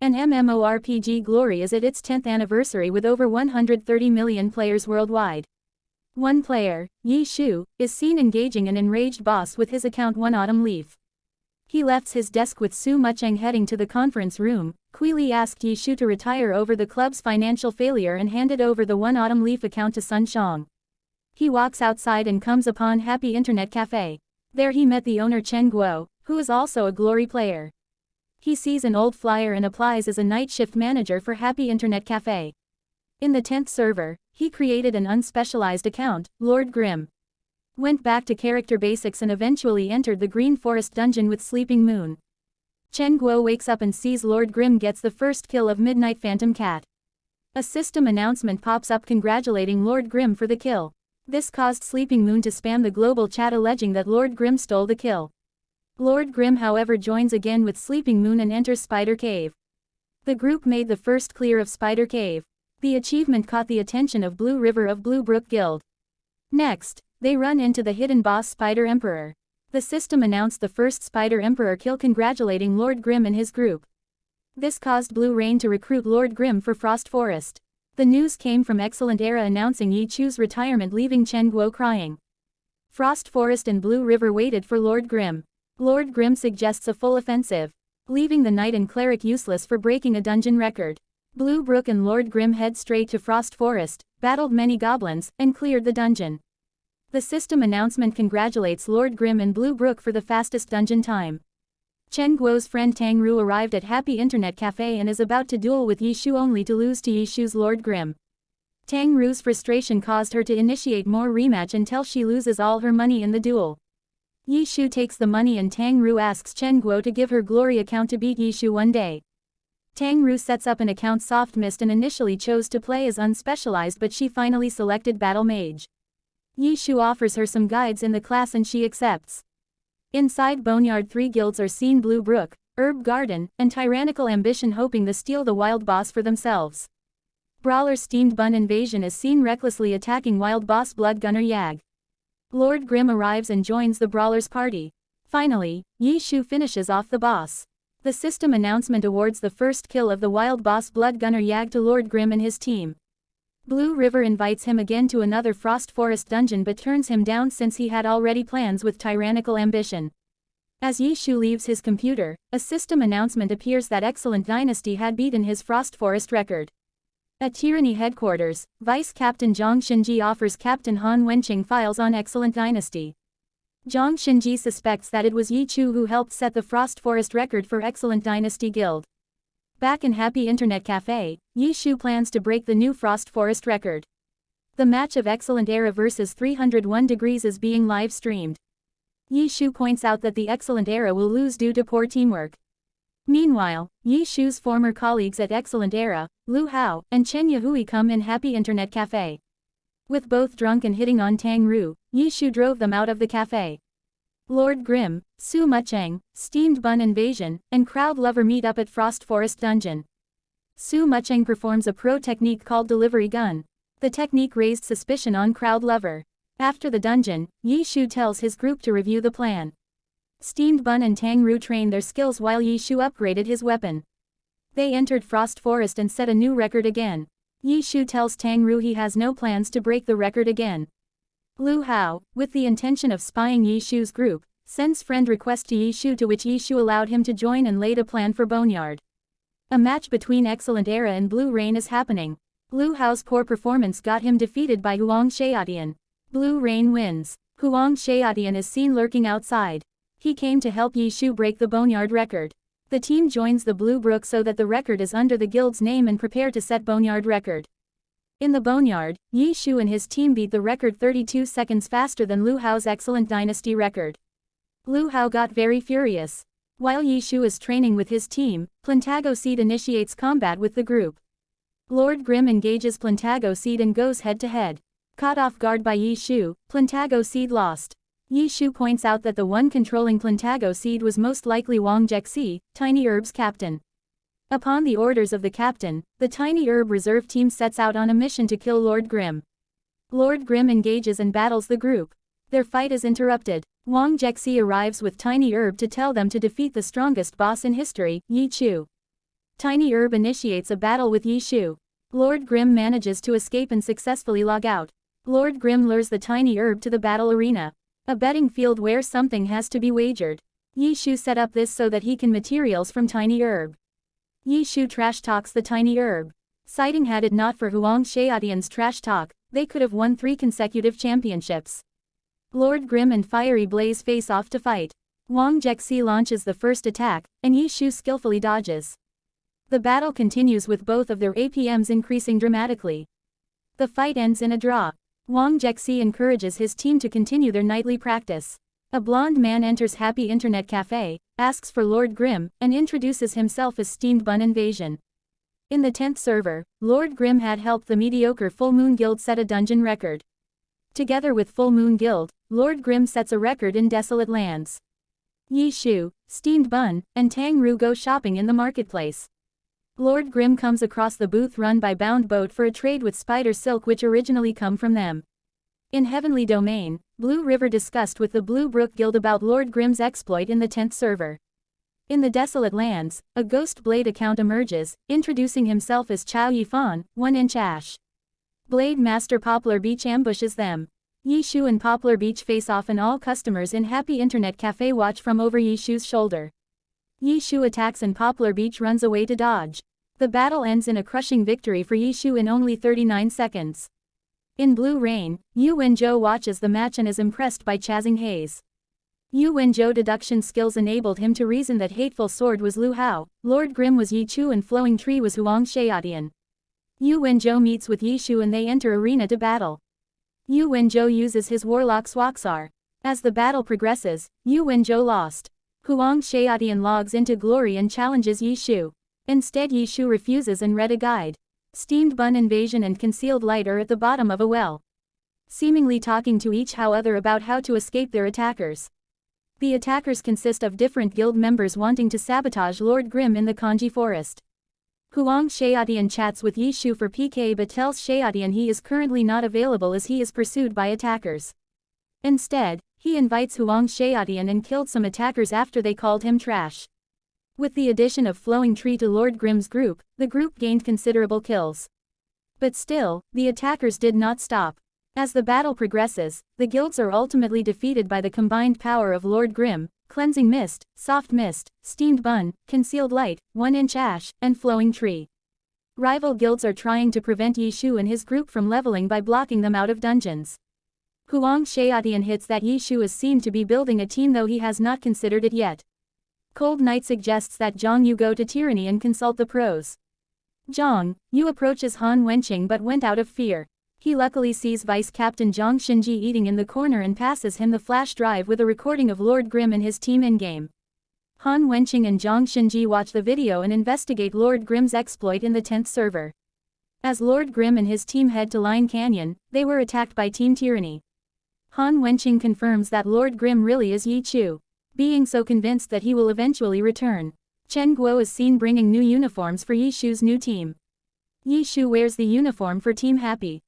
An MMORPG glory is at its 10th anniversary with over 130 million players worldwide. One player, Yi Shu, is seen engaging an enraged boss with his account One Autumn Leaf. He left his desk with Su Mucheng heading to the conference room. Li asked Yi Shu to retire over the club's financial failure and handed over the One Autumn Leaf account to Sun Xiang. He walks outside and comes upon Happy Internet Cafe. There he met the owner Chen Guo, who is also a glory player. He sees an old flyer and applies as a night shift manager for Happy Internet Cafe. In the 10th server, he created an unspecialized account, Lord Grimm. Went back to character basics and eventually entered the Green Forest dungeon with Sleeping Moon. Chen Guo wakes up and sees Lord Grimm gets the first kill of Midnight Phantom Cat. A system announcement pops up congratulating Lord Grimm for the kill. This caused Sleeping Moon to spam the global chat alleging that Lord Grimm stole the kill. Lord Grimm however joins again with Sleeping Moon and enters Spider Cave. The group made the first clear of Spider Cave. The achievement caught the attention of Blue River of Blue Brook Guild. Next, they run into the hidden boss Spider Emperor. The system announced the first Spider Emperor kill congratulating Lord Grimm and his group. This caused Blue Rain to recruit Lord Grimm for Frost Forest. The news came from Excellent Era announcing Yi Chu's retirement leaving Chen Guo crying. Frost Forest and Blue River waited for Lord Grimm. Lord Grimm suggests a full offensive, leaving the Knight and Cleric useless for breaking a dungeon record. Blue Brook and Lord Grimm head straight to Frost Forest, battled many goblins, and cleared the dungeon. The system announcement congratulates Lord Grimm and Blue Brook for the fastest dungeon time. Chen Guo's friend Tang Ru arrived at Happy Internet Cafe and is about to duel with Yi Shu only to lose to Yi Shu's Lord Grimm. Tang Ru's frustration caused her to initiate more rematch until she loses all her money in the duel. Yi Shu takes the money and Tang Ru asks Chen Guo to give her glory account to beat Yi Shu one day. Tang Ru sets up an account Soft Mist and initially chose to play as unspecialized but she finally selected Battle Mage. Yi Shu offers her some guides in the class and she accepts. Inside Boneyard 3 guilds are seen Blue Brook, Herb Garden, and Tyrannical Ambition hoping to steal the wild boss for themselves. Brawler Steamed Bun Invasion is seen recklessly attacking wild boss Blood Gunner Yag. Lord Grimm arrives and joins the brawler's party. Finally, Yi Shu finishes off the boss. The system announcement awards the first kill of the wild boss Blood Gunner Yag to Lord Grimm and his team. Blue River invites him again to another Frost Forest dungeon but turns him down since he had already plans with Tyrannical Ambition. As Yi Shu leaves his computer, a system announcement appears that Excellent Dynasty had beaten his Frost Forest record. At Tyranny headquarters, Vice Captain Zhang Xinji offers Captain Han Wenqing files on Excellent Dynasty. Zhang Xinji suspects that it was Yi Chu who helped set the Frost Forest record for Excellent Dynasty Guild. Back in Happy Internet Cafe, Yi Shu plans to break the new Frost Forest record. The match of Excellent Era vs 301 Degrees is being live streamed. Yi Shu points out that the Excellent Era will lose due to poor teamwork. Meanwhile, Yi Shu's former colleagues at Excellent Era, Lu Hao, and Chen Yahui come in Happy Internet Cafe. With both drunk and hitting on Tang Ru, Yi Shu drove them out of the cafe. Lord Grimm, Su Mucheng, Steamed Bun Invasion, and Crowd Lover meet up at Frost Forest Dungeon. Su Mucheng performs a pro technique called Delivery Gun. The technique raised suspicion on Crowd Lover. After the dungeon, Yi Shu tells his group to review the plan. Steamed Bun and Tang Ru trained their skills while Yi Shu upgraded his weapon. They entered Frost Forest and set a new record again. Yi Shu tells Tang Ru he has no plans to break the record again. Lu Hao, with the intention of spying Yi Shu's group, sends friend request to Yi Shu to which Yi Shu allowed him to join and laid a plan for Boneyard. A match between Excellent Era and Blue Rain is happening. Lu Hao's poor performance got him defeated by Huang Xiaotian. Blue Rain wins. Huang Xiaotian is seen lurking outside. He came to help Yi Shu break the Boneyard record. The team joins the Blue Brook so that the record is under the guild's name and prepare to set Boneyard record. In the Boneyard, Yi Shu and his team beat the record 32 seconds faster than Lu Hao's Excellent Dynasty record. Lu Hao got very furious. While Yi Shu is training with his team, Plantago Seed initiates combat with the group. Lord Grimm engages Plantago Seed and goes head-to-head. Caught off guard by Yi Shu, Plantago Seed lost. Yi Shu points out that the one controlling Plantago Seed was most likely Wang Jexi, Tiny Herb's captain. Upon the orders of the captain, the Tiny Herb reserve team sets out on a mission to kill Lord Grimm. Lord Grimm engages and battles the group. Their fight is interrupted. Wang Jexi arrives with Tiny Herb to tell them to defeat the strongest boss in history, Yi Chu. Tiny Herb initiates a battle with Yi Shu. Lord Grim manages to escape and successfully log out. Lord Grim lures the Tiny Herb to the battle arena. A betting field where something has to be wagered. Yi Shu set up this so that he can materials from Tiny Herb. Yi Shu trash talks the Tiny Herb. Citing had it not for Huang Xiaodian's trash talk, they could have won 3 consecutive championships. Lord Grim and Fiery Blaze face off to fight. Wang Jexi launches the first attack, and Yi Shu skillfully dodges. The battle continues with both of their APMs increasing dramatically. The fight ends in a draw. Wang Jexi encourages his team to continue their nightly practice. A blonde man enters Happy Internet Cafe, asks for Lord Grim, and introduces himself as Steamed Bun Invasion. In the 10th server, Lord Grim had helped the mediocre Full Moon Guild set a dungeon record. Together with Full Moon Guild, Lord Grim sets a record in Desolate Lands. Yi Shu, Steamed Bun, and Tang Ru go shopping in the marketplace. Lord Grim comes across the booth run by Bound Boat for a trade with Spider Silk which originally come from them. In Heavenly Domain, Blue River discussed with the Blue Brook Guild about Lord Grim's exploit in the 10th server. In the Desolate Lands, a Ghost Blade account emerges, introducing himself as Chao Yifan, 1-inch Ash. Blade Master Poplar Beach ambushes them. Yi Shu and Poplar Beach face off and all customers in Happy Internet Cafe watch from over Yi Shu's shoulder. Yi Shu attacks and Poplar Beach runs away to dodge. The battle ends in a crushing victory for Yi Shu in only 39 seconds. In Blue Rain, Yu Wenzhou watches the match and is impressed by Chasing Haze. Yu Wenzhou deduction skills enabled him to reason that Hateful Sword was Lu Hao, Lord Grim was Yi Chu and Flowing Tree was Huang Xiaodian. Yu Wenzhou meets with Yi Shu and they enter arena to battle. Yu Wenzhou uses his Warlock Swaxar. As the battle progresses, Yu Wenzhou lost. Huang Xiaodian logs into Glory and challenges Yi Shu. Instead Yi Shu refuses and read a guide. Steamed Bun Invasion and Concealed Light are at the bottom of a well, seemingly talking to each other about how to escape their attackers. The attackers consist of different guild members wanting to sabotage Lord Grim in the Kanji Forest. Huang Xiaodian chats with Yi Shu for PK but tells Xiaodian he is currently not available as he is pursued by attackers. Instead, he invites Huang Xiaodian and killed some attackers after they called him trash. With the addition of Flowing Tree to Lord Grim's group, the group gained considerable kills. But still, the attackers did not stop. As the battle progresses, the guilds are ultimately defeated by the combined power of Lord Grim, Cleansing Mist, Soft Mist, Steamed Bun, Concealed Light, 1-inch Ash, and Flowing Tree. Rival guilds are trying to prevent Yi Shu and his group from leveling by blocking them out of dungeons. Huang Xiaodian hits that Yi Shu is seen to be building a team though he has not considered it yet. Cold Knight suggests that Zhang Yu go to Tyranny and consult the pros. Zhang Yu approaches Han Wenqing but went out of fear. He luckily sees Vice Captain Zhang Xinji eating in the corner and passes him the flash drive with a recording of Lord Grim and his team in-game. Han Wenqing and Zhang Xinji watch the video and investigate Lord Grim's exploit in the 10th server. As Lord Grim and his team head to Line Canyon, they were attacked by Team Tyranny. Han Wenqing confirms that Lord Grim really is Yi Chu, being so convinced that he will eventually return. Chen Guo is seen bringing new uniforms for Yi Shu's new team. Yi Shu wears the uniform for Team Happy.